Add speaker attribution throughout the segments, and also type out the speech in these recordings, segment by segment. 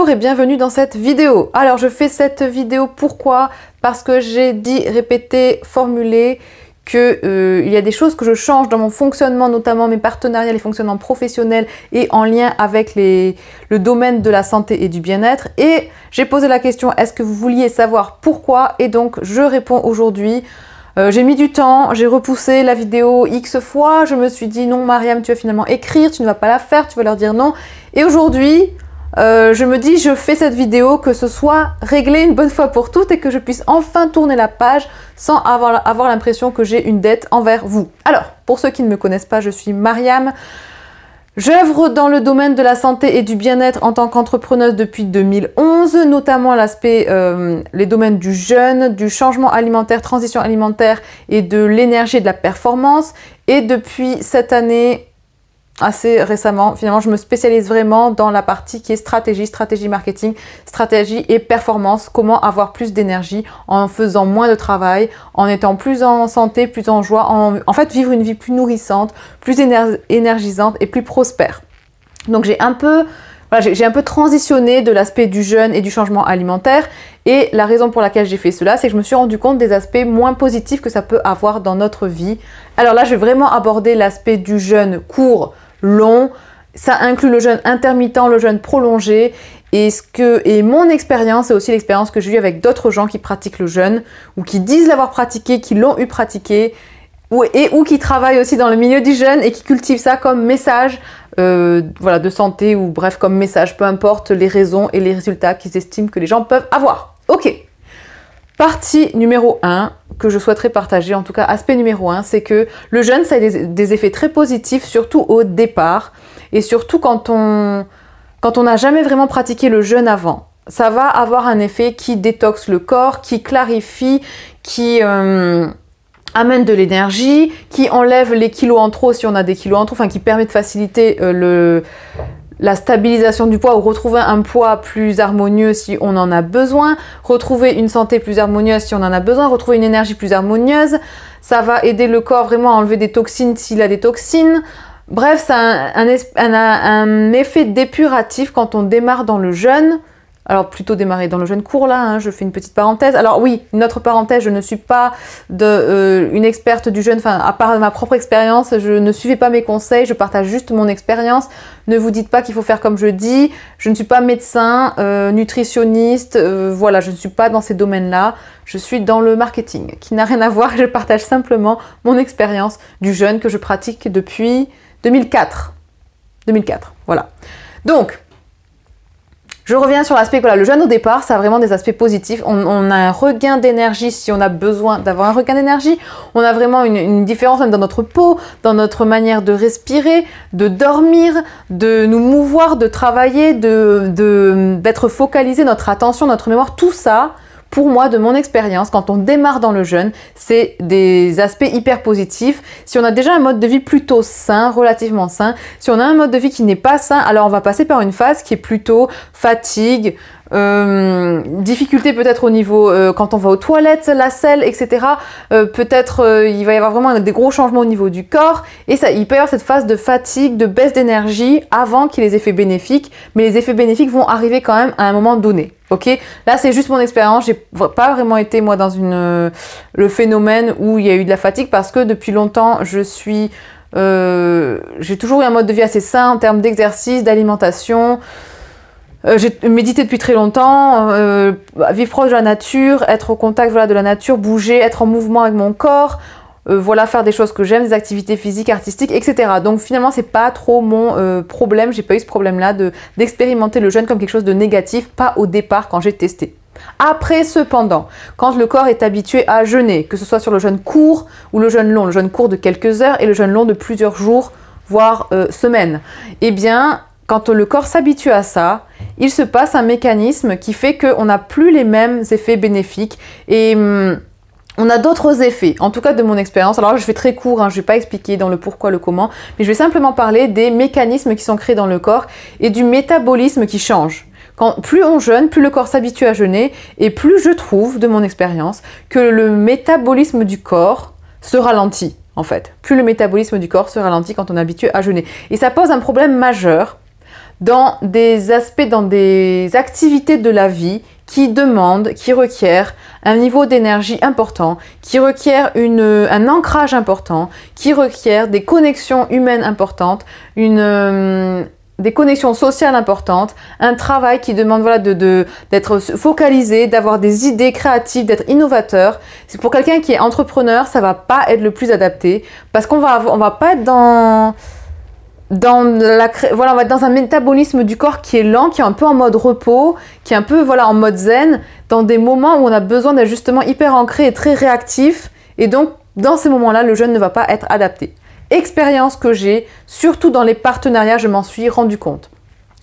Speaker 1: Bonjour et bienvenue dans cette vidéo. Alors je fais cette vidéo pourquoi? Parce que j'ai dit, répété, formulé que il y a des choses que je change dans mon fonctionnement, notamment mes partenariats, les fonctionnements professionnels et en lien avec le domaine de la santé et du bien-être. Et j'ai posé la question, est-ce que vous vouliez savoir pourquoi? Et donc je réponds aujourd'hui. J'ai mis du temps, j'ai repoussé la vidéo X fois, je me suis dit non Mariam, tu vas finalement écrire, tu ne vas pas la faire, tu vas leur dire non. Et aujourd'hui, je me dis je fais cette vidéo que ce soit réglé une bonne fois pour toutes et que je puisse enfin tourner la page sans avoir l'impression que j'ai une dette envers vous. Alors, pour ceux qui ne me connaissent pas, je suis Mariam. J'œuvre dans le domaine de la santé et du bien-être en tant qu'entrepreneuse depuis 2011, notamment l'aspect, les domaines du jeûne, du changement alimentaire, transition alimentaire et de l'énergie et de la performance. Et depuis cette année, assez récemment, finalement, je me spécialise vraiment dans la partie qui est stratégie marketing, stratégie et performance. Comment avoir plus d'énergie en faisant moins de travail, en étant plus en santé, plus en joie, en fait vivre une vie plus nourrissante, plus énergisante et plus prospère. Donc j'ai un peu transitionné de l'aspect du jeûne et du changement alimentaire. Et la raison pour laquelle j'ai fait cela, c'est que je me suis rendu compte des aspects moins positifs que ça peut avoir dans notre vie. Alors là, je vais vraiment aborder l'aspect du jeûne court, long. Ça inclut le jeûne intermittent, le jeûne prolongé. Et mon expérience, et aussi l'expérience que j'ai eue avec d'autres gens qui pratiquent le jeûne, ou qui disent l'avoir pratiqué, qui l'ont eu pratiqué, ou qui travaillent aussi dans le milieu du jeûne et qui cultivent ça comme message voilà, de santé, ou bref, comme message, peu importe les raisons et les résultats qu'ils estiment que les gens peuvent avoir. Ok, partie numéro 1 que je souhaiterais partager, en tout cas aspect numéro 1, c'est que le jeûne, ça a des effets très positifs, surtout au départ, et surtout quand on n'a jamais vraiment pratiqué le jeûne avant. Ça va avoir un effet qui détoxe le corps, qui clarifie, qui amène de l'énergie, qui enlève les kilos en trop si on a des kilos en trop, enfin qui permet de faciliter la stabilisation du poids ou retrouver un poids plus harmonieux si on en a besoin, retrouver une santé plus harmonieuse si on en a besoin, retrouver une énergie plus harmonieuse. Ça va aider le corps vraiment à enlever des toxines s'il a des toxines. Bref, ça a un effet dépuratif quand on démarre dans le jeûne. Alors plutôt démarrer dans le jeûne court là, hein, je fais une petite parenthèse. Alors oui, une autre parenthèse, je ne suis pas une experte du jeûne, enfin à part ma propre expérience, je ne suivais pas mes conseils, je partage juste mon expérience. Ne vous dites pas qu'il faut faire comme je dis, je ne suis pas médecin, nutritionniste, voilà, je ne suis pas dans ces domaines-là, je suis dans le marketing, qui n'a rien à voir, je partage simplement mon expérience du jeûne que je pratique depuis 2004. 2004, voilà. Donc, je reviens sur l'aspect, voilà, le jeûne au départ, ça a vraiment des aspects positifs. On a un regain d'énergie si on a besoin d'avoir un regain d'énergie. On a vraiment une différence même dans notre peau, dans notre manière de respirer, de dormir, de nous mouvoir, de travailler, d'être focalisé, notre attention, notre mémoire, tout ça. Pour moi, de mon expérience, quand on démarre dans le jeûne, c'est des aspects hyper positifs. Si on a déjà un mode de vie plutôt sain, relativement sain, si on a un mode de vie qui n'est pas sain, alors on va passer par une phase qui est plutôt fatigue, difficulté peut-être au niveau quand on va aux toilettes, la selle, etc. Peut-être il va y avoir vraiment des gros changements au niveau du corps et ça, il peut y avoir cette phase de fatigue, de baisse d'énergie avant qu'il y ait les effets bénéfiques, mais les effets bénéfiques vont arriver quand même à un moment donné. Ok, là c'est juste mon expérience, j'ai pas vraiment été moi dans le phénomène où il y a eu de la fatigue parce que depuis longtemps j'ai toujours eu un mode de vie assez sain en termes d'exercice, d'alimentation. J'ai médité depuis très longtemps, vivre proche de la nature, être au contact voilà, de la nature, bouger, être en mouvement avec mon corps, voilà, faire des choses que j'aime, des activités physiques, artistiques, etc. Donc finalement, c'est pas trop mon problème, j'ai pas eu ce problème-là d'expérimenter le jeûne comme quelque chose de négatif, pas au départ quand j'ai testé. Après, cependant, quand le corps est habitué à jeûner, que ce soit sur le jeûne court ou le jeûne long, le jeûne court de quelques heures et le jeûne long de plusieurs jours, voire semaines, eh bien, quand le corps s'habitue à ça, il se passe un mécanisme qui fait qu'on n'a plus les mêmes effets bénéfiques et on a d'autres effets, en tout cas de mon expérience. Alors là, je fais très court, hein, je ne vais pas expliquer dans le pourquoi, le comment, mais je vais simplement parler des mécanismes qui sont créés dans le corps et du métabolisme qui change. Plus on jeûne, plus le corps s'habitue à jeûner et plus je trouve, de mon expérience, que le métabolisme du corps se ralentit en fait. Plus le métabolisme du corps se ralentit quand on est habitué à jeûner. Et ça pose un problème majeur dans des aspects, dans des activités de la vie qui demandent, qui requièrent un niveau d'énergie important, qui requièrent un ancrage important, qui requièrent des connexions humaines importantes, des connexions sociales importantes, un travail qui demande voilà, d'être focalisé, d'avoir des idées créatives, d'être innovateur. C'est pour quelqu'un qui est entrepreneur, ça va pas être le plus adapté parce qu'on va pas être voilà, on va être dans un métabolisme du corps qui est lent, qui est un peu en mode repos, qui est un peu voilà, en mode zen, dans des moments où on a besoin d'être justement hyper ancré et très réactif. Et donc, dans ces moments-là, le jeûne ne va pas être adapté. Expérience que j'ai, surtout dans les partenariats, je m'en suis rendu compte.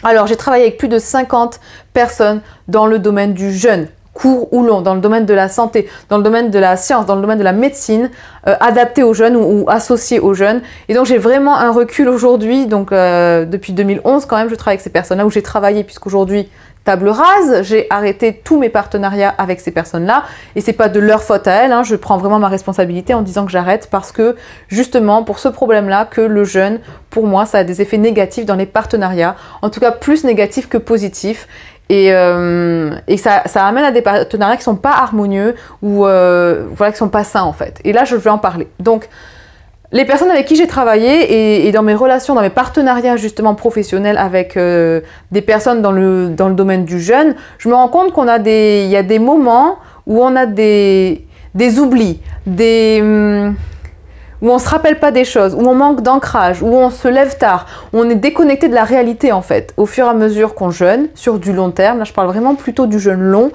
Speaker 1: Alors, j'ai travaillé avec plus de 50 personnes dans le domaine du jeûne, court ou long, dans le domaine de la santé, dans le domaine de la science, dans le domaine de la médecine, adapté aux jeunes ou associé aux jeunes. Et donc, j'ai vraiment un recul aujourd'hui, donc depuis 2011 quand même, je travaille avec ces personnes-là, où j'ai travaillé, puisqu'aujourd'hui, table rase, j'ai arrêté tous mes partenariats avec ces personnes-là et c'est pas de leur faute à elles, hein, je prends vraiment ma responsabilité en disant que j'arrête parce que justement pour ce problème-là que le jeûne, pour moi, ça a des effets négatifs dans les partenariats, en tout cas plus négatifs que positifs. Et ça amène à des partenariats qui sont pas harmonieux ou voilà, qui sont pas sains en fait. Et là, je vais en parler. Donc, les personnes avec qui j'ai travaillé et dans mes relations, dans mes partenariats justement professionnels avec des personnes dans le domaine du jeûne, je me rends compte qu'il y a des moments où on a des oublis, où on ne se rappelle pas des choses, où on manque d'ancrage, où on se lève tard, où on est déconnecté de la réalité en fait, au fur et à mesure qu'on jeûne, sur du long terme. Là, je parle vraiment plutôt du jeûne long.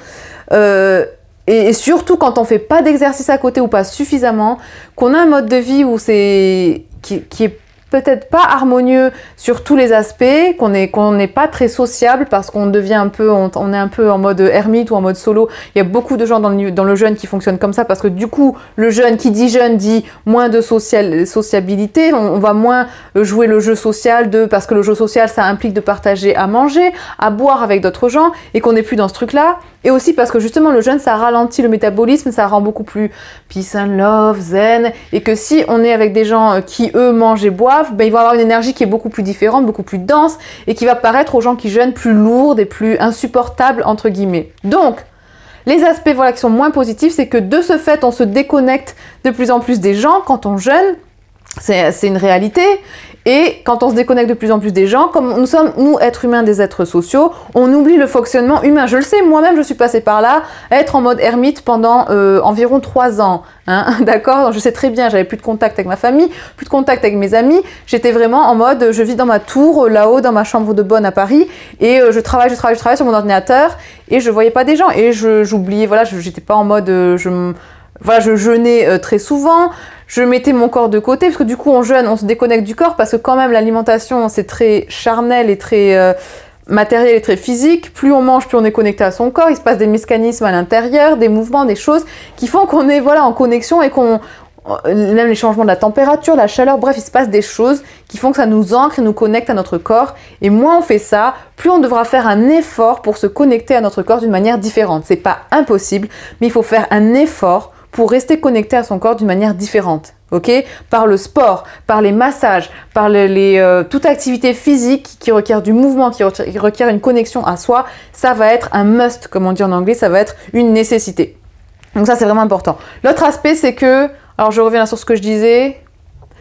Speaker 1: Et surtout quand on ne fait pas d'exercice à côté ou pas suffisamment, qu'on a un mode de vie où qui est peut-être pas harmonieux sur tous les aspects, qu'on n'est pas très sociable parce qu'on devient on est un peu en mode ermite ou en mode solo. Il y a beaucoup de gens dans le jeûne qui fonctionnent comme ça parce que du coup, le jeûne, qui dit jeûne, dit moins de sociabilité. On va moins jouer le jeu social parce que le jeu social, ça implique de partager à manger, à boire avec d'autres gens et qu'on n'est plus dans ce truc-là. Et aussi parce que justement le jeûne, ça ralentit le métabolisme, ça rend beaucoup plus peace and love, zen. Et que si on est avec des gens qui, eux, mangent et boivent, ben, ils vont avoir une énergie qui est beaucoup plus différente, beaucoup plus dense, et qui va paraître aux gens qui jeûnent plus lourde et plus insupportable, entre guillemets. Donc, les aspects voilà, qui sont moins positifs, c'est que de ce fait, on se déconnecte de plus en plus des gens quand on jeûne. C'est une réalité. Et quand on se déconnecte de plus en plus des gens, comme nous sommes, nous, êtres humains, des êtres sociaux, on oublie le fonctionnement humain. Je le sais, moi-même, je suis passée par là, à être en mode ermite pendant environ 3 ans. Hein, d'accord? Je sais très bien, j'avais plus de contact avec ma famille, plus de contact avec mes amis. J'étais vraiment en mode, je vis dans ma tour, là-haut, dans ma chambre de bonne à Paris, et je travaille sur mon ordinateur, et je voyais pas des gens. Et j'oubliais, voilà, j'étais pas en mode, je jeûnais très souvent. Je mettais mon corps de côté, parce que du coup, on jeûne, on se déconnecte du corps, parce que quand même, l'alimentation, c'est très charnel et très matériel et très physique. Plus on mange, plus on est connecté à son corps. Il se passe des mécanismes à l'intérieur, des mouvements, des choses qui font qu'on est voilà, en connexion et même les changements de la température, la chaleur, bref, il se passe des choses qui font que ça nous ancre et nous connecte à notre corps. Et moins on fait ça, plus on devra faire un effort pour se connecter à notre corps d'une manière différente. C'est pas impossible, mais il faut faire un effort pour rester connecté à son corps d'une manière différente, ok? Par le sport, par les massages, par toute activité physique qui requiert du mouvement, qui requiert une connexion à soi, ça va être un must, comme on dit en anglais, ça va être une nécessité. Donc ça, c'est vraiment important. L'autre aspect, c'est que, alors je reviens sur ce que je disais,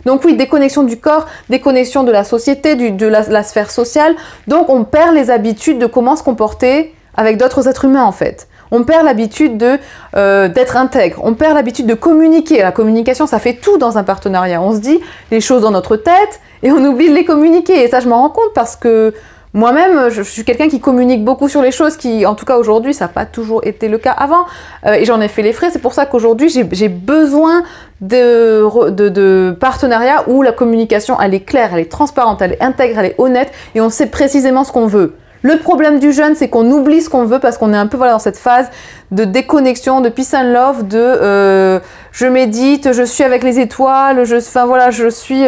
Speaker 1: donc oui, déconnexion du corps, déconnexion de la société, de la sphère sociale, donc on perd les habitudes de comment se comporter avec d'autres êtres humains en fait. On perd l'habitude d'être intègre, on perd l'habitude de communiquer. La communication, ça fait tout dans un partenariat. On se dit les choses dans notre tête et on oublie de les communiquer. Et ça, je m'en rends compte parce que moi-même, je suis quelqu'un qui communique beaucoup sur les choses qui, en tout cas aujourd'hui, ça n'a pas toujours été le cas avant. Et j'en ai fait les frais. C'est pour ça qu'aujourd'hui, j'ai besoin de partenariats où la communication, elle est claire, elle est transparente, elle est intègre, elle est honnête et on sait précisément ce qu'on veut. Le problème du jeûne, c'est qu'on oublie ce qu'on veut parce qu'on est un peu voilà, dans cette phase de déconnexion, de peace and love, je médite, je suis avec les étoiles, je suis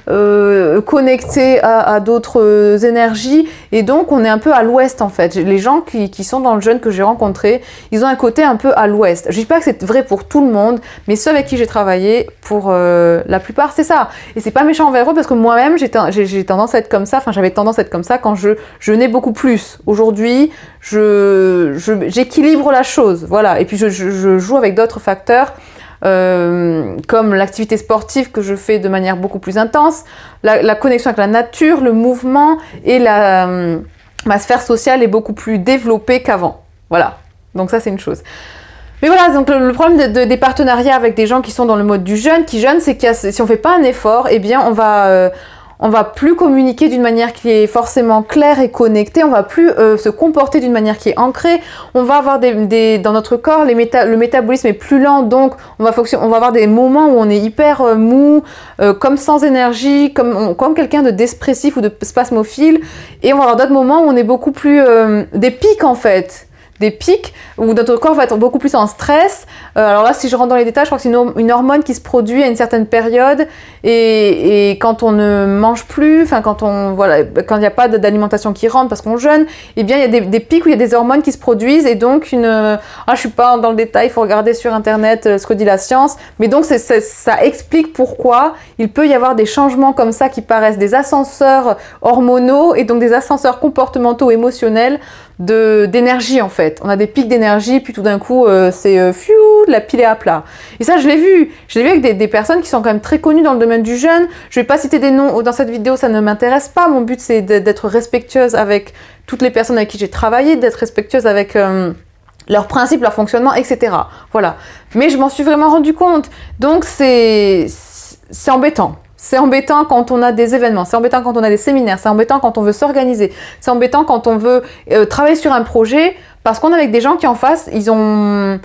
Speaker 1: connecté à d'autres énergies, et donc on est un peu à l'ouest en fait. Les gens qui sont dans le jeûne que j'ai rencontrés, ils ont un côté un peu à l'ouest. Je dis pas que c'est vrai pour tout le monde, mais ceux avec qui j'ai travaillé, pour la plupart, c'est ça. Et c'est pas méchant envers eux, parce que moi-même, j'ai tendance à être comme ça, enfin j'avais tendance à être comme ça quand je jeûnais beaucoup plus. Aujourd'hui, j'équilibre la chose, voilà. Et puis je joue avec d'autres facteurs, comme l'activité sportive que je fais de manière beaucoup plus intense, la connexion avec la nature, le mouvement, et ma sphère sociale est beaucoup plus développée qu'avant. Voilà, donc ça c'est une chose. Mais voilà, donc le problème des partenariats avec des gens qui sont dans le mode du jeûne, qui jeûnent, c'est que si on fait pas un effort, eh bien on va plus communiquer d'une manière qui est forcément claire et connectée, on va plus se comporter d'une manière qui est ancrée, on va avoir dans notre corps, le métabolisme est plus lent, donc on va avoir des moments où on est hyper mou, comme sans énergie, comme quelqu'un de dépressif ou de spasmophile, et on va avoir d'autres moments où on est beaucoup plus... des pics en fait. Des pics où notre corps va être beaucoup plus en stress. Alors là, si je rentre dans les détails, je crois que c'est une hormone qui se produit à une certaine période, et quand on ne mange plus, enfin quand il n'y a pas d'alimentation qui rentre parce qu'on jeûne, eh bien il y a des pics où il y a des hormones qui se produisent, et donc je suis pas dans le détail, il faut regarder sur internet ce que dit la science, mais donc ça explique pourquoi il peut y avoir des changements comme ça qui paraissent des ascenseurs hormonaux, et donc des ascenseurs comportementaux émotionnels d'énergie en fait. On a des pics d'énergie, puis tout d'un coup c'est la pile est à plat. Et ça je l'ai vu avec des personnes qui sont quand même très connues dans le domaine du jeûne. Je vais pas citer des noms dans cette vidéo, ça ne m'intéresse pas. Mon but c'est d'être respectueuse avec toutes les personnes avec qui j'ai travaillé, d'être respectueuse avec leurs principes, leur fonctionnement, etc. Voilà. Mais je m'en suis vraiment rendu compte. Donc c'est embêtant. C'est embêtant quand on a des événements, c'est embêtant quand on a des séminaires, c'est embêtant quand on veut s'organiser, c'est embêtant quand on veut travailler sur un projet, parce qu'on est avec des gens qui en face, ils ont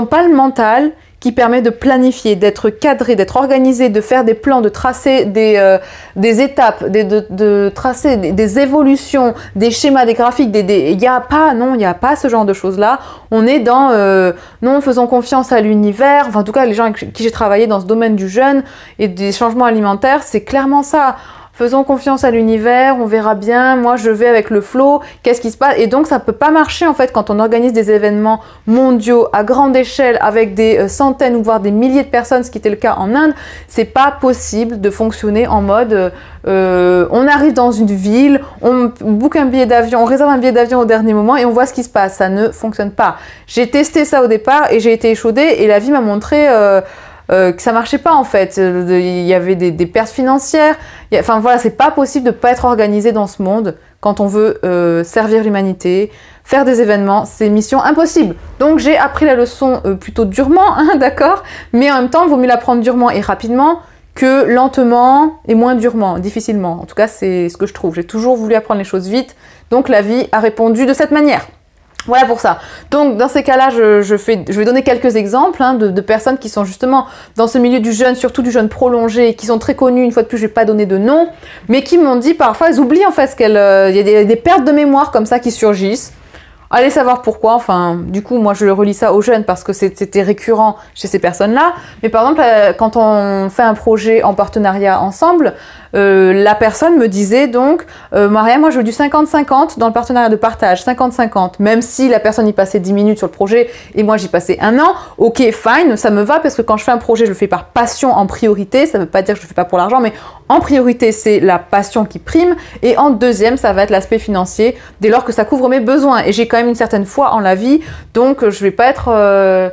Speaker 1: pas le mental qui permet de planifier, d'être cadré, d'être organisé, de faire des plans, de tracer des étapes, de tracer des évolutions, des schémas, des graphiques, il n'y a pas ce genre de choses-là. On est dans non, faisons confiance à l'univers. Enfin, en tout cas, les gens avec qui j'ai travaillé dans ce domaine du jeûne et des changements alimentaires, c'est clairement ça. Faisons confiance à l'univers, on verra bien, moi je vais avec le flow, qu'est-ce qui se passe? Et donc ça peut pas marcher en fait quand on organise des événements mondiaux à grande échelle avec des centaines ou voire des milliers de personnes, ce qui était le cas en Inde. C'est pas possible de fonctionner en mode on arrive dans une ville, on book un billet d'avion, on réserve un billet d'avion au dernier moment et on voit ce qui se passe. Ça ne fonctionne pas. J'ai testé ça au départ et j'ai été échaudée, et la vie m'a montré que ça marchait pas en fait. Il y avait des pertes financières. Enfin voilà, c'est pas possible de pas être organisé dans ce monde quand on veut servir l'humanité, faire des événements. C'est mission impossible. Donc j'ai appris la leçon plutôt durement, hein, d'accord. Mais en même temps, il vaut mieux l'apprendre durement et rapidement que lentement et moins durement, difficilement. En tout cas, c'est ce que je trouve. J'ai toujours voulu apprendre les choses vite. Donc la vie a répondu de cette manière. Voilà pour ça. Donc dans ces cas-là, je vais donner quelques exemples de personnes qui sont justement dans ce milieu du jeûne, surtout du jeûne prolongé, qui sont très connues. Une fois de plus, je vais pas donner de nom, mais qui m'ont dit parfois, elles oublient en fait il y a des pertes de mémoire comme ça qui surgissent. Allez savoir pourquoi. Enfin, du coup, moi je relie ça aux jeunes parce que c'était récurrent chez ces personnes-là. Mais par exemple, quand on fait un projet en partenariat ensemble, la personne me disait donc Maria, moi je veux du 50-50 dans le partenariat de partage, 50-50, même si la personne y passait 10 minutes sur le projet et moi j'y passais 1 an, ok, fine, ça me va, parce que quand je fais un projet, je le fais par passion en priorité. Ça veut pas dire que je le fais pas pour l'argent, mais en priorité c'est la passion qui prime, et en deuxième ça va être l'aspect financier, dès lors que ça couvre mes besoins, et j'ai quand même une certaine foi en la vie, donc je vais pas être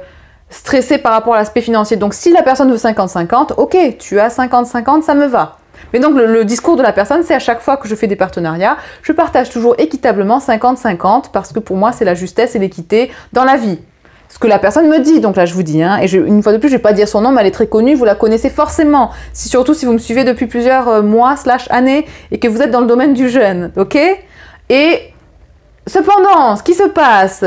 Speaker 1: stressée par rapport à l'aspect financier. Donc si la personne veut 50-50, ok, tu as 50-50, ça me va. Mais donc le discours de la personne, c'est à chaque fois que je fais des partenariats, je partage toujours équitablement 50-50, parce que pour moi c'est la justesse et l'équité dans la vie. Ce que la personne me dit, donc là je vous dis, hein, et une fois de plus je vais pas dire son nom, mais elle est très connue, vous la connaissez forcément, surtout si vous me suivez depuis plusieurs mois / années et que vous êtes dans le domaine du jeûne, ok? Et cependant, ce qui se passe,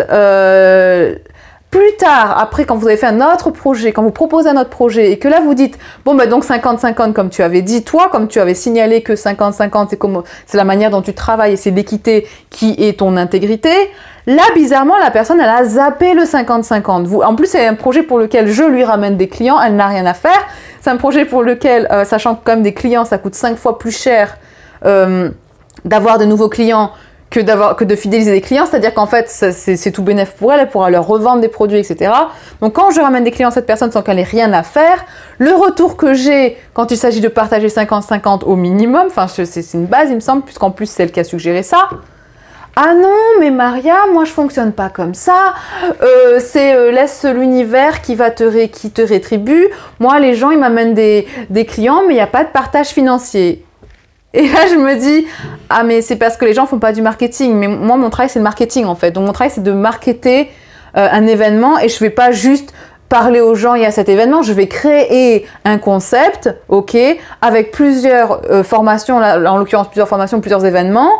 Speaker 1: Plus tard, après, quand vous avez fait un autre projet, quand vous proposez un autre projet et que là vous dites, bon bah donc 50-50 comme tu avais dit toi, comme tu avais signalé que 50-50 c'est la manière dont tu travailles et c'est l'équité qui est ton intégrité, là bizarrement la personne elle a zappé le 50-50. En plus c'est un projet pour lequel je lui ramène des clients, elle n'a rien à faire. C'est un projet pour lequel, sachant que comme des clients ça coûte 5 fois plus cher d'avoir de nouveaux clients que de fidéliser des clients, c'est-à-dire qu'en fait, c'est tout bénef pour elle, elle pourra leur revendre des produits, etc. Donc quand je ramène des clients à cette personne sans qu'elle ait rien à faire, le retour que j'ai quand il s'agit de partager 50-50 au minimum, enfin c'est une base il me semble, puisqu'en plus c'est elle qui a suggéré ça. Ah non, mais Maria, moi je fonctionne pas comme ça, laisse l'univers qui te rétribue, moi les gens ils m'amènent des clients mais il n'y a pas de partage financier. Et là, je me dis, ah mais c'est parce que les gens font pas du marketing. Mais moi, mon travail, c'est le marketing en fait. Donc mon travail, c'est de marketer un événement et je vais pas juste parler aux gens, il y a cet événement. Je vais créer un concept, ok, avec plusieurs formations, là, en l'occurrence plusieurs formations, plusieurs événements,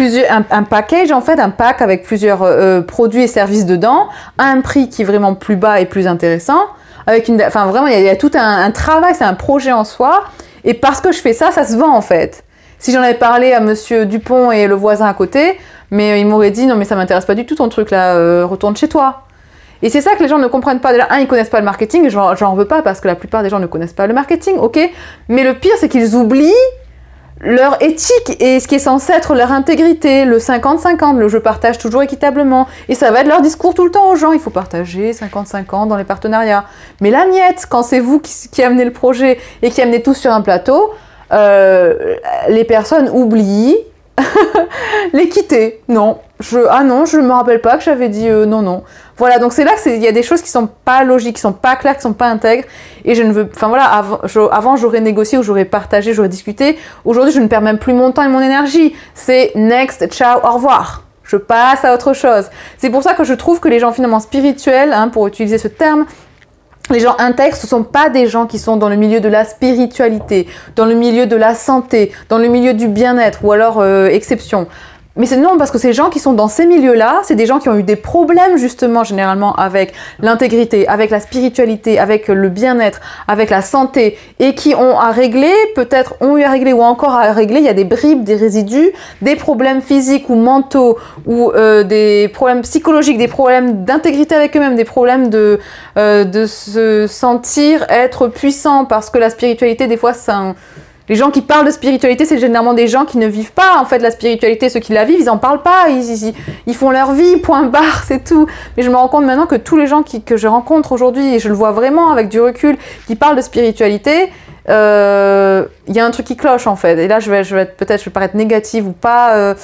Speaker 1: un package en fait, un pack avec plusieurs produits et services dedans, à un prix qui est vraiment plus bas et plus intéressant. Enfin vraiment, il y a tout un travail, c'est un projet en soi. Et parce que je fais ça, ça se vend en fait. Si j'en avais parlé à monsieur Dupont et le voisin à côté, mais il m'aurait dit non mais ça m'intéresse pas du tout ton truc là, retourne chez toi. Et c'est ça que les gens ne comprennent pas. Déjà, ils connaissent pas le marketing, et j'en veux pas parce que la plupart des gens ne connaissent pas le marketing, ok. Mais le pire c'est qu'ils oublient leur éthique et ce qui est censé être leur intégrité, le 50-50, le je partage toujours équitablement. Et ça va être leur discours tout le temps aux gens, il faut partager 50-50 dans les partenariats. Mais la niette, quand c'est vous qui amenez le projet et qui amenez tout sur un plateau, les personnes oublient l'équité. Non, je me rappelle pas que j'avais dit non. Voilà, donc c'est là qu'il y a des choses qui sont pas logiques, qui sont pas claires, qui sont pas intègres. Et je ne veux, enfin voilà, avant j'aurais négocié ou j'aurais partagé, j'aurais discuté. Aujourd'hui, je ne perds même plus mon temps et mon énergie. C'est next, ciao, au revoir. Je passe à autre chose. C'est pour ça que je trouve que les gens finalement spirituels, hein, pour utiliser ce terme, les gens intègres, ce ne sont pas des gens qui sont dans le milieu de la spiritualité, dans le milieu de la santé, dans le milieu du bien-être, ou alors exception. Mais c'est non, parce que ces gens qui sont dans ces milieux-là, c'est des gens qui ont eu des problèmes justement généralement avec l'intégrité, avec la spiritualité, avec le bien-être, avec la santé, et qui ont à régler, peut-être ont eu à régler ou encore à régler, il y a des bribes, des résidus, des problèmes physiques ou mentaux, ou des problèmes psychologiques, des problèmes d'intégrité avec eux-mêmes, des problèmes de se sentir être puissant, parce que la spiritualité, des fois, les gens qui parlent de spiritualité, c'est généralement des gens qui ne vivent pas en fait la spiritualité. Ceux qui la vivent, ils en parlent pas, ils font leur vie, point barre, c'est tout. Mais je me rends compte maintenant que tous les gens que je rencontre aujourd'hui, et je le vois vraiment avec du recul, qui parlent de spiritualité, il y a un truc qui cloche en fait. Et là, je vais paraître négative ou pas,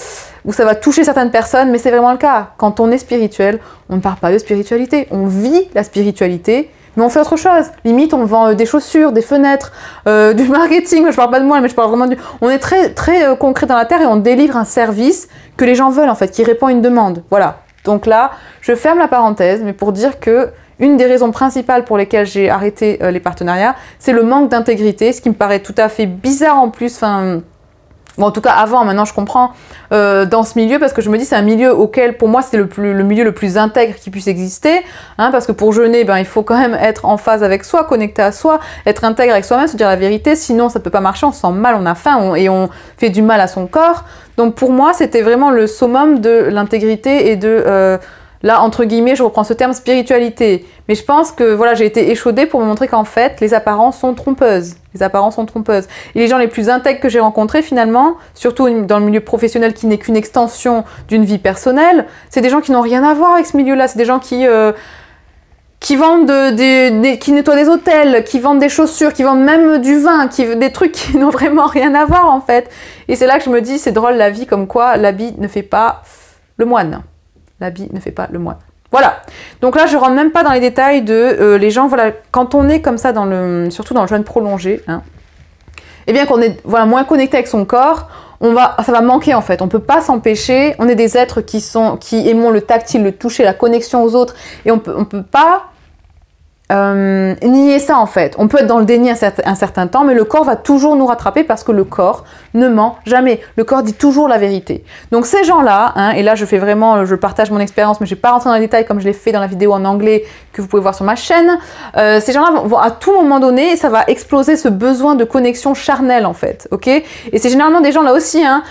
Speaker 1: ou ça va toucher certaines personnes, mais c'est vraiment le cas. Quand on est spirituel, on ne parle pas de spiritualité, on vit la spiritualité. Mais on fait autre chose. Limite, on vend des chaussures, des fenêtres, du marketing. Je parle pas de moi, mais je parle vraiment du... On est très, très concret dans la terre et on délivre un service que les gens veulent, en fait, qui répond à une demande. Voilà. Donc là, je ferme la parenthèse, mais pour dire que une des raisons principales pour lesquelles j'ai arrêté les partenariats, c'est le manque d'intégrité, ce qui me paraît tout à fait bizarre en plus. Enfin... Bon, en tout cas, avant, maintenant je comprends dans ce milieu, parce que je me dis c'est un milieu auquel, pour moi, c'est le milieu le plus intègre qui puisse exister, hein, parce que pour jeûner, il faut quand même être en phase avec soi, connecté à soi, être intègre avec soi-même, se dire la vérité, sinon ça peut pas marcher, on se sent mal, on a faim et on fait du mal à son corps. Donc pour moi, c'était vraiment le summum de l'intégrité et de... là, entre guillemets, je reprends ce terme spiritualité. Mais je pense que voilà, j'ai été échaudée pour me montrer qu'en fait, les apparences sont trompeuses. Les apparences sont trompeuses. Et les gens les plus intègres que j'ai rencontrés, finalement, surtout dans le milieu professionnel qui n'est qu'une extension d'une vie personnelle, c'est des gens qui n'ont rien à voir avec ce milieu-là. C'est des gens qui vendent qui nettoient des hôtels, qui vendent des chaussures, qui vendent même du vin, des trucs qui n'ont vraiment rien à voir, en fait. Et c'est là que je me dis, c'est drôle la vie, comme quoi l'habit ne fait pas le moine. L'habit ne fait pas le moine. Voilà. Donc là, je rentre même pas dans les détails de les gens, voilà, quand on est comme ça, surtout dans le jeûne prolongé, hein, et bien qu'on est voilà, moins connecté avec son corps, ça va manquer en fait. On peut pas s'empêcher. On est des êtres qui aimons le tactile, le toucher, la connexion aux autres, et on peut pas nier ça en fait. On peut être dans le déni un certain temps, mais le corps va toujours nous rattraper parce que le corps ne ment jamais. Le corps dit toujours la vérité. Donc ces gens-là, hein, et là je partage mon expérience, mais je ne vais pas rentrer dans les détails comme je l'ai fait dans la vidéo en anglais que vous pouvez voir sur ma chaîne. Ces gens-là vont à tout moment donné, ça va exploser ce besoin de connexion charnelle en fait, ok? Et c'est généralement des gens là aussi, hein,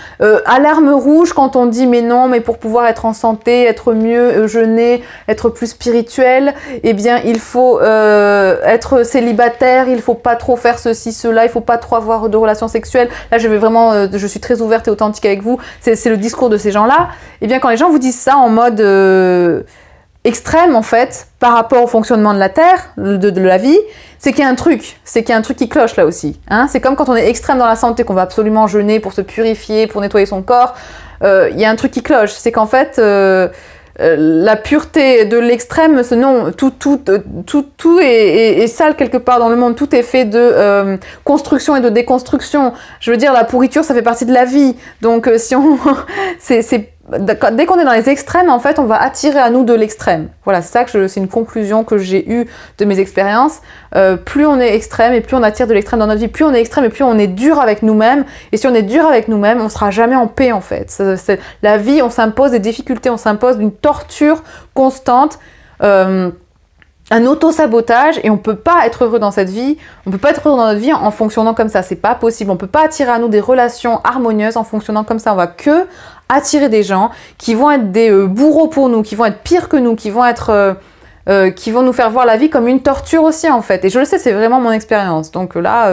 Speaker 1: alarme rouge quand on dit mais non, mais pour pouvoir être en santé, être mieux, jeûner, être plus spirituel, eh bien il faut être célibataire, il faut pas trop faire ceci, cela, il faut pas trop avoir de relations sexuelles. Là, je suis très ouverte et authentique avec vous. C'est le discours de ces gens-là. Eh bien, quand les gens vous disent ça en mode extrême, en fait, par rapport au fonctionnement de la Terre, de la vie, c'est qu'il y a un truc. C'est qu'il y a un truc qui cloche là aussi. Hein, c'est comme quand on est extrême dans la santé, qu'on va absolument jeûner pour se purifier, pour nettoyer son corps. Il y a un truc qui cloche. C'est qu'en fait... la pureté de l'extrême, non, tout est sale quelque part dans le monde, tout est fait de construction et de déconstruction. Je veux dire, la pourriture, ça fait partie de la vie. Donc, si on... dès qu'on est dans les extrêmes, en fait, on va attirer à nous de l'extrême. Voilà, c'est une conclusion que j'ai eue de mes expériences. Plus on est extrême et plus on attire de l'extrême dans notre vie, plus on est extrême et plus on est dur avec nous-mêmes. Et si on est dur avec nous-mêmes, on sera jamais en paix, en fait. La vie, on s'impose des difficultés, on s'impose une torture constante. Un auto-sabotage et on peut pas être heureux dans cette vie, on peut pas être heureux dans notre vie en fonctionnant comme ça, c'est pas possible, on peut pas attirer à nous des relations harmonieuses en fonctionnant comme ça, on va que attirer des gens qui vont être des bourreaux pour nous, qui vont être pires que nous, qui vont nous faire voir la vie comme une torture aussi en fait, et je le sais, c'est vraiment mon expérience, donc là,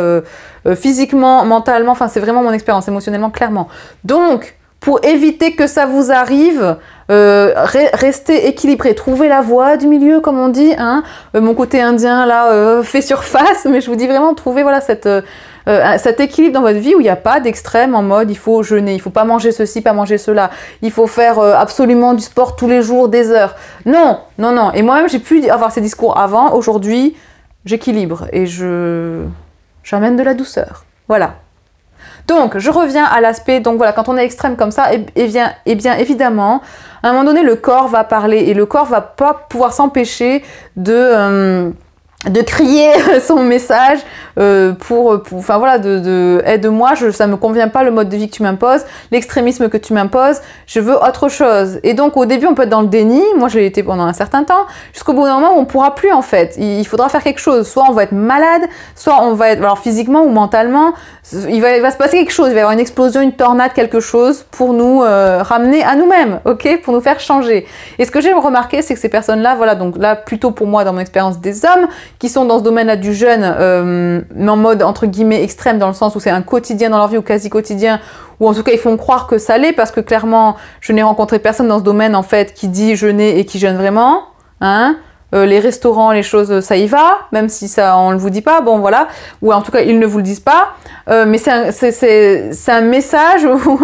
Speaker 1: physiquement, mentalement, enfin c'est vraiment mon expérience, émotionnellement, clairement, donc pour éviter que ça vous arrive, restez équilibré, trouvez la voie du milieu comme on dit, hein. Mon côté indien là fait surface, mais je vous dis vraiment trouvez voilà cet équilibre dans votre vie où il n'y a pas d'extrême en mode il faut jeûner, il faut pas manger ceci, pas manger cela, il faut faire absolument du sport tous les jours, des heures. Non, non, non. Et moi-même j'ai pu avoir ces discours avant, aujourd'hui j'équilibre et j'amène de la douceur. Voilà. Donc, je reviens à l'aspect, donc voilà, quand on est extrême comme ça, eh bien évidemment, à un moment donné, le corps va parler et le corps va pas pouvoir s'empêcher de crier son message enfin voilà, aide-moi, ça me convient pas le mode de vie que tu m'imposes, l'extrémisme que tu m'imposes, je veux autre chose. Et donc au début on peut être dans le déni, moi j'ai été pendant un certain temps, jusqu'au bout d'un moment où on pourra plus en fait, il faudra faire quelque chose, soit on va être malade, soit on va être, alors physiquement ou mentalement, il va se passer quelque chose, il va y avoir une explosion, une tornade, quelque chose pour nous ramener à nous-mêmes, ok, pour nous faire changer. Et ce que j'ai remarqué, c'est que ces personnes-là, voilà, donc là plutôt pour moi dans mon expérience des hommes, qui sont dans ce domaine-là du jeûne, mais en mode entre guillemets extrême dans le sens où c'est un quotidien dans leur vie ou quasi quotidien, ou en tout cas ils font croire que ça l'est parce que clairement je n'ai rencontré personne dans ce domaine en fait qui dit jeûner et qui jeûne vraiment, hein. Les restaurants, les choses, ça y va, même si ça on ne vous dit pas, bon voilà, ou en tout cas ils ne vous le disent pas, mais c'est un message où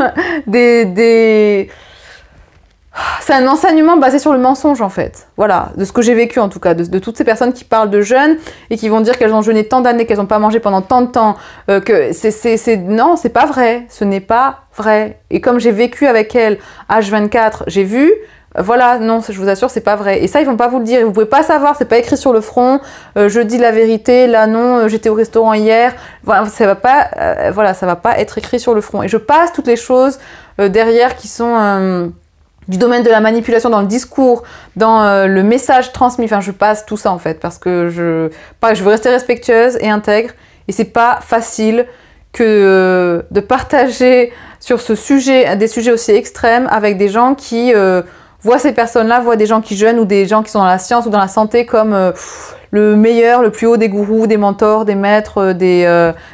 Speaker 1: c'est un enseignement basé sur le mensonge en fait, voilà, de ce que j'ai vécu en tout cas, de toutes ces personnes qui parlent de jeûne et qui vont dire qu'elles ont jeûné tant d'années, qu'elles n'ont pas mangé pendant tant de temps, non, c'est pas vrai, ce n'est pas vrai. Et comme j'ai vécu avec elles H24, j'ai vu, voilà, non, je vous assure, c'est pas vrai. Et ça, ils vont pas vous le dire, vous pouvez pas savoir, c'est pas écrit sur le front, je dis la vérité, là non, j'étais au restaurant hier, voilà, ça va pas être écrit sur le front. Et je passe toutes les choses derrière qui sont... du domaine de la manipulation dans le discours, dans le message transmis, enfin je passe tout ça en fait, parce que je veux rester respectueuse et intègre, et c'est pas facile que de partager sur ce sujet, des sujets aussi extrêmes, avec des gens qui voient ces personnes-là, voient des gens qui jeûnent, ou des gens qui sont dans la science ou dans la santé comme le meilleur, le plus haut des gourous, des mentors, des maîtres, des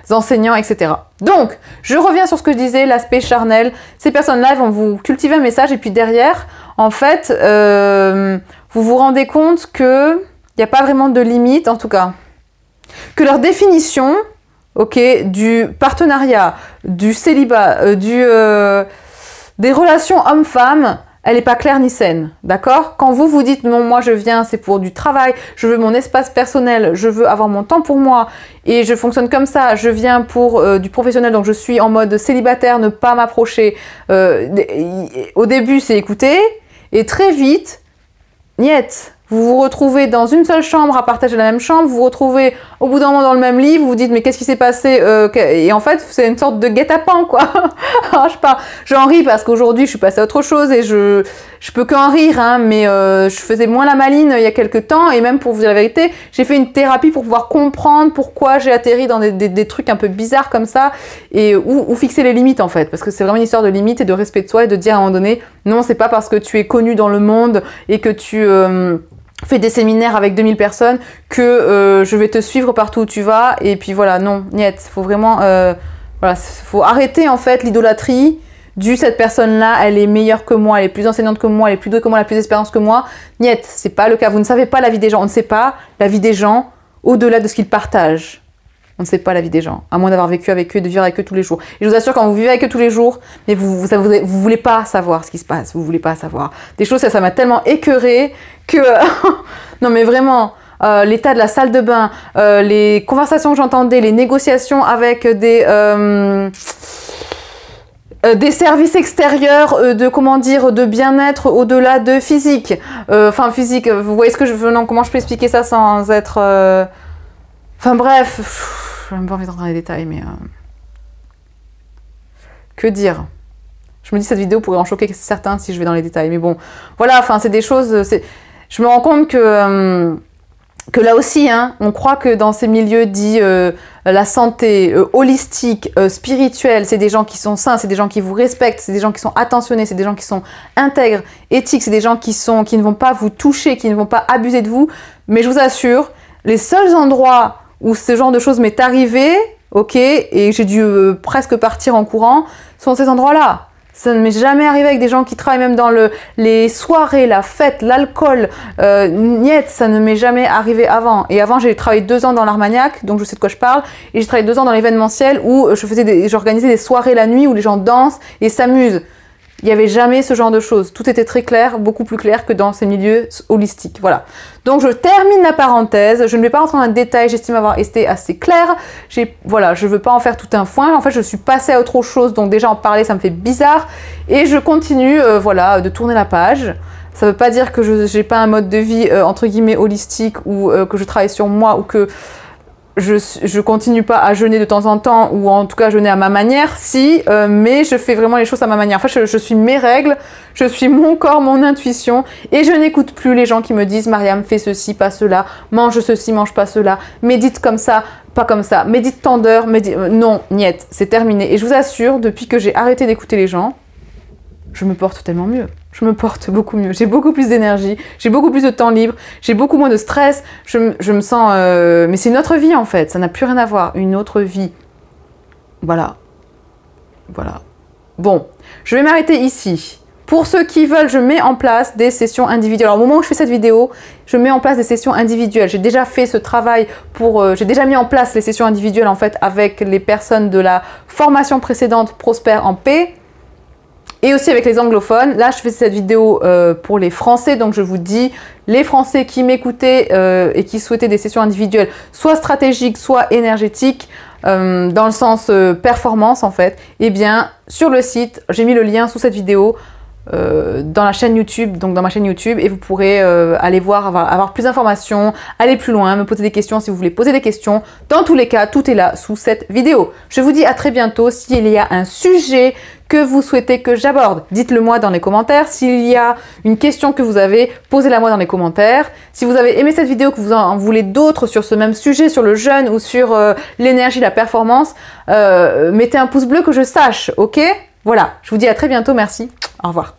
Speaker 1: enseignants, etc. Donc, je reviens sur ce que je disais, l'aspect charnel. Ces personnes-là vont vous cultiver un message et puis derrière, en fait, vous vous rendez compte qu'il n'y a pas vraiment de limite, en tout cas. Que leur définition, ok, du partenariat, du célibat, des relations hommes-femmes, elle n'est pas claire ni saine, d'accord? Quand vous dites non, moi je viens, c'est pour du travail, je veux mon espace personnel, je veux avoir mon temps pour moi et je fonctionne comme ça, je viens pour du professionnel, donc je suis en mode célibataire, ne pas m'approcher. Au début c'est écouter et très vite, niet, vous vous retrouvez dans une seule chambre à partager la même chambre, vous vous retrouvez au bout d'un moment dans le même lit, vous vous dites mais qu'est-ce qui s'est passé et en fait c'est une sorte de guet-apens quoi. Alors, j'en ris parce qu'aujourd'hui je suis passée à autre chose et je peux qu'en rire hein, mais je faisais moins la maline il y a quelques temps et même pour vous dire la vérité, j'ai fait une thérapie pour pouvoir comprendre pourquoi j'ai atterri dans des trucs un peu bizarres comme ça et où fixer les limites en fait, parce que c'est vraiment une histoire de limites et de respect de soi et de dire à un moment donné non, c'est pas parce que tu es connu dans le monde et que tu fais des séminaires avec 2000 personnes que je vais te suivre partout où tu vas et puis voilà, non, niet, faut vraiment voilà, faut arrêter en fait l'idolâtrie du cette personne-là, elle est meilleure que moi, elle est plus enseignante que moi, elle est plus douée que moi, elle a plus d'expérience que moi. Niet, c'est pas le cas, vous ne savez pas la vie des gens, on ne sait pas la vie des gens au-delà de ce qu'ils partagent. On ne sait pas la vie des gens, à moins d'avoir vécu avec eux, de vivre avec eux tous les jours. Et je vous assure, quand vous vivez avec eux tous les jours, mais vous voulez pas savoir ce qui se passe, vous voulez pas savoir. Des choses, ça m'a tellement écœurée que... non mais vraiment, l'état de la salle de bain, les conversations que j'entendais, les négociations avec des services extérieurs de comment dire de bien-être au-delà de physique. Enfin physique, vous voyez ce que je veux, non, comment je peux expliquer ça sans être... Enfin bref... Je n'ai même pas envie de rentrer dans les détails, mais... Que dire? Je me dis cette vidéo pourrait en choquer certains si je vais dans les détails. Mais bon, voilà, enfin, c'est des choses... Je me rends compte que là aussi, hein, on croit que dans ces milieux dits la santé, holistique, spirituelle, c'est des gens qui sont sains, c'est des gens qui vous respectent, c'est des gens qui sont attentionnés, c'est des gens qui sont intègres, éthiques, c'est des gens qui ne vont pas vous toucher, qui ne vont pas abuser de vous. Mais je vous assure, les seuls endroits où ce genre de choses m'est arrivé, ok, et j'ai dû presque partir en courant, sont ces endroits-là. Ça ne m'est jamais arrivé avec des gens qui travaillent même dans les soirées, la fête, l'alcool. Niet, ça ne m'est jamais arrivé avant. Et avant, j'ai travaillé 2 ans dans l'Armagnac, donc je sais de quoi je parle. Et j'ai travaillé 2 ans dans l'événementiel où j'organisais des soirées la nuit où les gens dansent et s'amusent. Il n'y avait jamais ce genre de choses. Tout était très clair, beaucoup plus clair que dans ces milieux holistiques. Voilà. Donc je termine la parenthèse. Je ne vais pas rentrer dans le détail. J'estime avoir été assez claire. Voilà, je ne veux pas en faire tout un foin. En fait, je suis passée à autre chose. Donc déjà en parler, ça me fait bizarre. Et je continue, voilà, de tourner la page. Ça ne veut pas dire que je n'ai pas un mode de vie entre guillemets holistique ou que je travaille sur moi ou que je continue pas à jeûner de temps en temps ou en tout cas jeûner à ma manière, si, mais je fais vraiment les choses à ma manière. En fait, je suis mes règles, je suis mon corps, mon intuition et je n'écoute plus les gens qui me disent « Mariam, fais ceci, pas cela, mange ceci, mange pas cela, médite comme ça, pas comme ça, médite tant d'heures, médite... » Non, niet, c'est terminé. Et je vous assure, depuis que j'ai arrêté d'écouter les gens, je me porte tellement mieux. Je me porte beaucoup mieux. J'ai beaucoup plus d'énergie, j'ai beaucoup plus de temps libre, j'ai beaucoup moins de stress. Je me sens... Mais c'est une autre vie en fait, ça n'a plus rien à voir. Une autre vie. Voilà. Voilà. Bon, je vais m'arrêter ici. Pour ceux qui veulent, je mets en place des sessions individuelles. Alors, au moment où je fais cette vidéo, je mets en place des sessions individuelles. J'ai déjà fait ce travail pour... j'ai déjà mis en place les sessions individuelles en fait avec les personnes de la formation précédente Prospère en paix. Et aussi avec les anglophones. Là, je fais cette vidéo pour les Français. Donc, je vous dis, les Français qui m'écoutaient et qui souhaitaient des sessions individuelles, soit stratégiques, soit énergétiques, dans le sens performance en fait, eh bien, sur le site, j'ai mis le lien sous cette vidéo dans la chaîne YouTube, donc dans ma chaîne YouTube, et vous pourrez aller voir, avoir plus d'informations, aller plus loin, me poser des questions si vous voulez poser des questions. Dans tous les cas, tout est là sous cette vidéo. Je vous dis à très bientôt. S'il y a un sujet que vous souhaitez que j'aborde, dites-le moi dans les commentaires. S'il y a une question que vous avez, posez-la moi dans les commentaires. Si vous avez aimé cette vidéo, que vous en voulez d'autres sur ce même sujet, sur le jeûne ou sur l'énergie, la performance, mettez un pouce bleu que je sache, ok? Voilà, je vous dis à très bientôt, merci, au revoir.